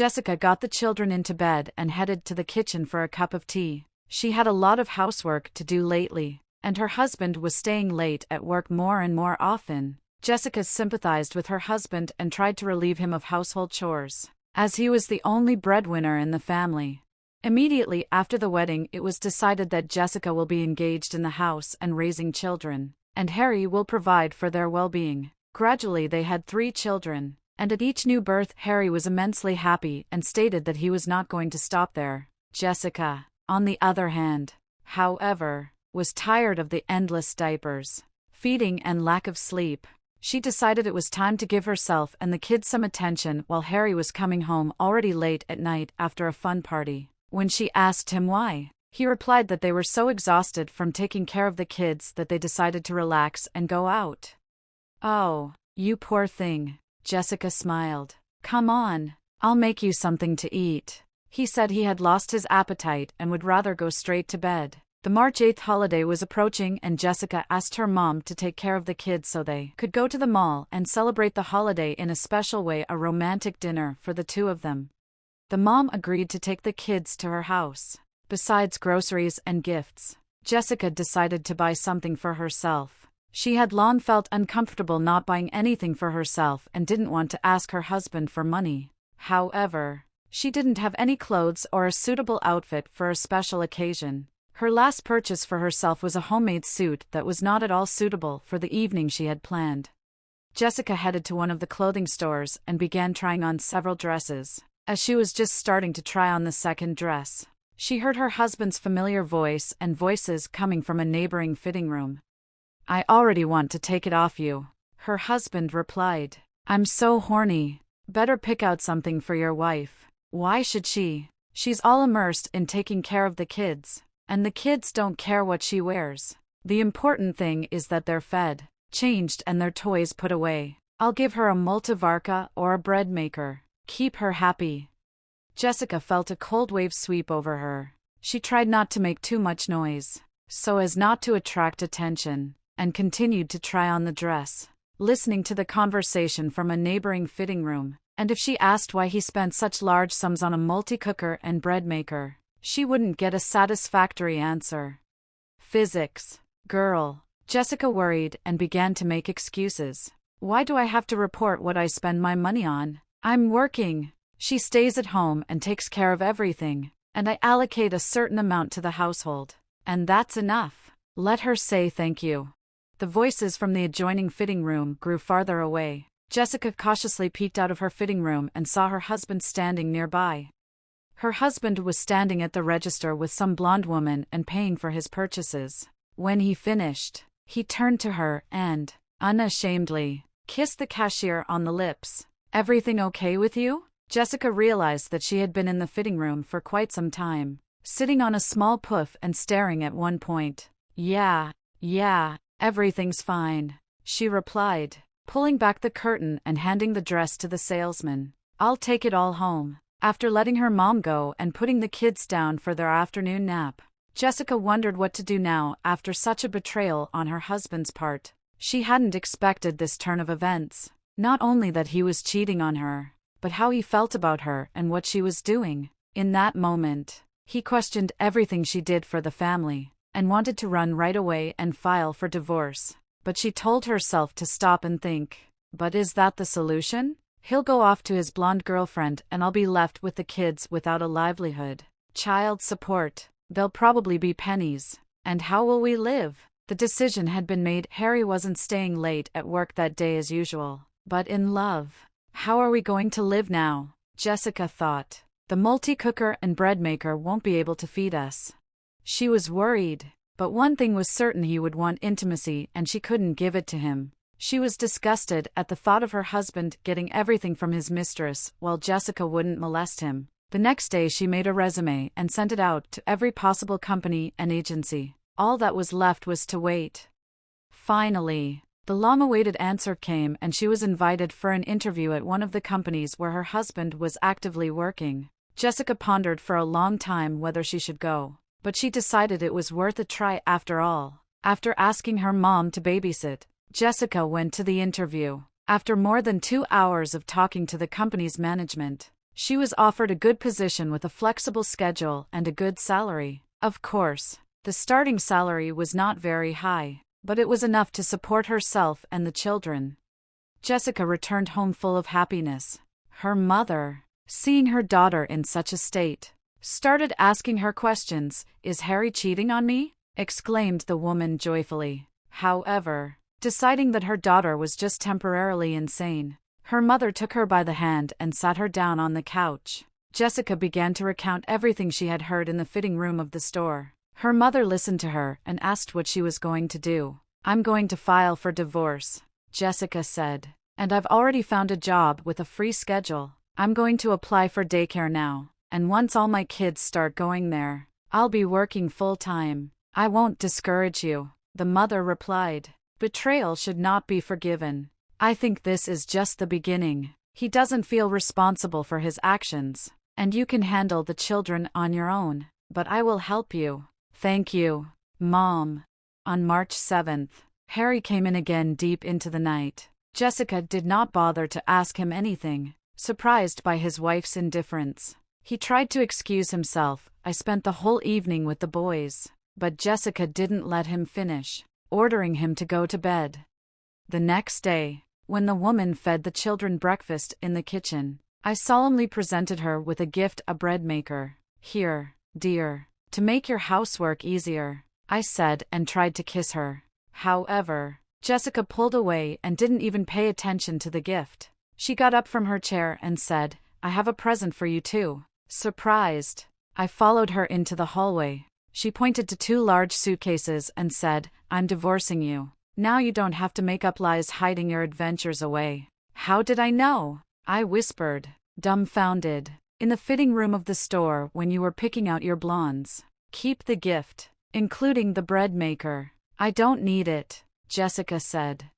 Jessica got the children into bed and headed to the kitchen for a cup of tea. She had a lot of housework to do lately, and her husband was staying late at work more and more often. Jessica sympathized with her husband and tried to relieve him of household chores, as he was the only breadwinner in the family. Immediately after the wedding, it was decided that Jessica will be engaged in the house and raising children, and Harry will provide for their well-being. Gradually they had 3 children, and at each new birth Harry was immensely happy and stated that he was not going to stop there. Jessica, on the other hand, however, was tired of the endless diapers, feeding and lack of sleep. She decided it was time to give herself and the kids some attention while Harry was coming home already late at night after a fun party. When she asked him why, he replied that they were so exhausted from taking care of the kids that they decided to relax and go out. "Oh, you poor thing," Jessica smiled. "Come on, I'll make you something to eat." He said he had lost his appetite and would rather go straight to bed. The March 8th holiday was approaching and Jessica asked her mom to take care of the kids so they could go to the mall and celebrate the holiday in a special way, a romantic dinner for the 2 of them. The mom agreed to take the kids to her house. Besides groceries and gifts, Jessica decided to buy something for herself. She had long felt uncomfortable not buying anything for herself and didn't want to ask her husband for money. However, she didn't have any clothes or a suitable outfit for a special occasion. Her last purchase for herself was a homemade suit that was not at all suitable for the evening she had planned. Jessica headed to one of the clothing stores and began trying on several dresses. As she was just starting to try on the second dress, she heard her husband's familiar voice and voices coming from a neighboring fitting room. "I already want to take it off you," her husband replied. "I'm so horny. Better pick out something for your wife." Why should she? She's all immersed in taking care of the kids, and the kids don't care what she wears. The important thing is that they're fed, changed and their toys put away. I'll give her a multivarka or a bread maker. Keep her happy. Jessica felt a cold wave sweep over her. She tried not to make too much noise, so as not to attract attention, and continued to try on the dress, listening to the conversation from a neighboring fitting room. And if she asked why he spent such large sums on a multi-cooker and bread maker, she wouldn't get a satisfactory answer. Physics. Girl. Jessica worried and began to make excuses. Why do I have to report what I spend my money on? I'm working. She stays at home and takes care of everything, and I allocate a certain amount to the household. And that's enough. Let her say thank you. The voices from the adjoining fitting room grew farther away. Jessica cautiously peeked out of her fitting room and saw her husband standing nearby. Her husband was standing at the register with some blonde woman and paying for his purchases. When he finished, he turned to her and, unashamedly, kissed the cashier on the lips. "Everything okay with you?" Jessica realized that she had been in the fitting room for quite some time, sitting on a small puff and staring at one point. Yeah, everything's fine," she replied, pulling back the curtain and handing the dress to the salesman. "I'll take it all home." After letting her mom go and putting the kids down for their afternoon nap, Jessica wondered what to do now after such a betrayal on her husband's part. She hadn't expected this turn of events. Not only that he was cheating on her, but how he felt about her and what she was doing. In that moment, he questioned everything she did for the family, and wanted to run right away and file for divorce. But she told herself to stop and think. But is that the solution? He'll go off to his blonde girlfriend and I'll be left with the kids without a livelihood. Child support. They'll probably be pennies. And how will we live? The decision had been made. Harry wasn't staying late at work that day as usual, but in love. How are we going to live now? Jessica thought. The multi-cooker and bread maker won't be able to feed us. She was worried. But one thing was certain: he would want intimacy and she couldn't give it to him. She was disgusted at the thought of her husband getting everything from his mistress while Jessica wouldn't molest him. The next day she made a resume and sent it out to every possible company and agency. All that was left was to wait. Finally, the long-awaited answer came and she was invited for an interview at one of the companies where her husband was actively working. Jessica pondered for a long time whether she should go, but she decided it was worth a try after all. After asking her mom to babysit, Jessica went to the interview. After more than 2 hours of talking to the company's management, She was offered a good position with a flexible schedule and a good salary. Of course, the starting salary was not very high, but it was enough to support herself and the children. Jessica returned home full of happiness. Her mother, seeing her daughter in such a state, started asking her questions. "Is Harry cheating on me?" exclaimed the woman joyfully. However, deciding that her daughter was just temporarily insane, her mother took her by the hand and sat her down on the couch. Jessica began to recount everything she had heard in the fitting room of the store. Her mother listened to her and asked what she was going to do. "I'm going to file for divorce," Jessica said. "And I've already found a job with a free schedule. I'm going to apply for daycare now, and once all my kids start going there, I'll be working full-time. I won't discourage you," the mother replied. Betrayal should not be forgiven. "I think this is just the beginning. He doesn't feel responsible for his actions, and you can handle the children on your own, but I will help you." "Thank you, Mom." On March 7th, Harry came in again deep into the night. Jessica did not bother to ask him anything, surprised by his wife's indifference. He tried to excuse himself. "I spent the whole evening with the boys," but Jessica didn't let him finish, ordering him to go to bed. The next day, when the woman fed the children breakfast in the kitchen, I solemnly presented her with a gift, a bread maker. "Here, dear, to make your housework easier," I said, and tried to kiss her. However, Jessica pulled away and didn't even pay attention to the gift. She got up from her chair and said, "I have a present for you too." Surprised, I followed her into the hallway. She pointed to 2 large suitcases and said, "I'm divorcing you. Now you don't have to make up lies hiding your adventures away." "How did I know?" I whispered, dumbfounded. "In the fitting room of the store when you were picking out your blondes." "Keep the gift, including the bread maker. I don't need it," Jessica said.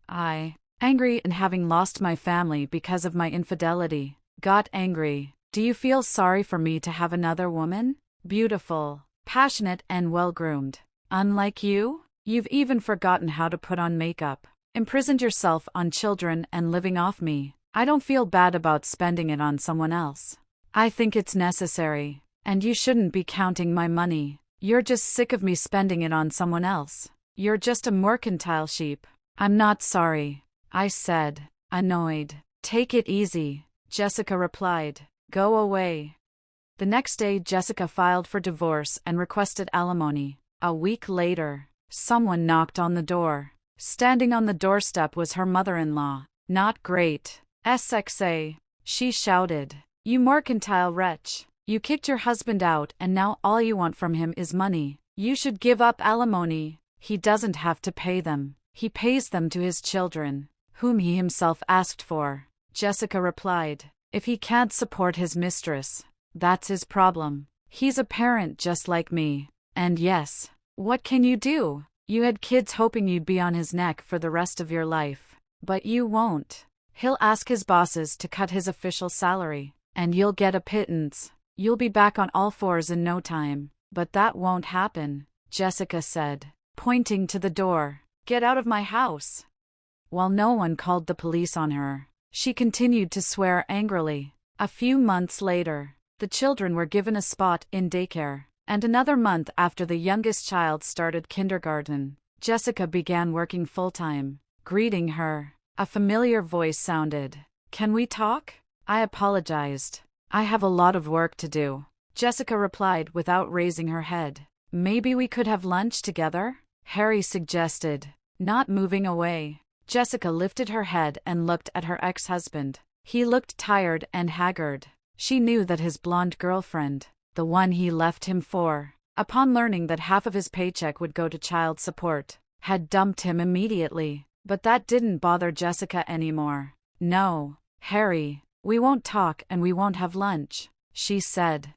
I, angry and having lost my family because of my infidelity, got angry. "Do you feel sorry for me to have another woman? Beautiful, passionate and well-groomed. Unlike you? You've even forgotten how to put on makeup, imprisoned yourself on children and living off me. I don't feel bad about spending it on someone else. I think it's necessary, and you shouldn't be counting my money. You're just sick of me spending it on someone else. You're just a mercantile sheep." "I'm not sorry," I said, annoyed. "Take it easy," Jessica replied. "Go away." The next day Jessica filed for divorce and requested alimony. A week later, someone knocked on the door. Standing on the doorstep was her mother-in-law. "Not great, SXA," she shouted. "You mercantile wretch. You kicked your husband out and now all you want from him is money. You should give up alimony. He doesn't have to pay them. He pays them to his children, whom he himself asked for." Jessica replied, "If he can't support his mistress, that's his problem. He's a parent just like me. And yes, what can you do? You had kids hoping you'd be on his neck for the rest of your life. But you won't. He'll ask his bosses to cut his official salary, and you'll get a pittance. You'll be back on all fours in no time. But that won't happen," Jessica said, pointing to the door. "Get out of my house." While no one called the police on her, she continued to swear angrily. A few months later, the children were given a spot in daycare, and another month after the youngest child started kindergarten, Jessica began working full-time. Greeting her, a familiar voice sounded. "Can we talk?" I apologized. "I have a lot of work to do," Jessica replied without raising her head. "Maybe we could have lunch together?" Harry suggested, not moving away. Jessica lifted her head and looked at her ex-husband. He looked tired and haggard. She knew that his blonde girlfriend, the one he left him for, upon learning that half of his paycheck would go to child support, had dumped him immediately. But that didn't bother Jessica anymore. "No, Harry, we won't talk and we won't have lunch," she said.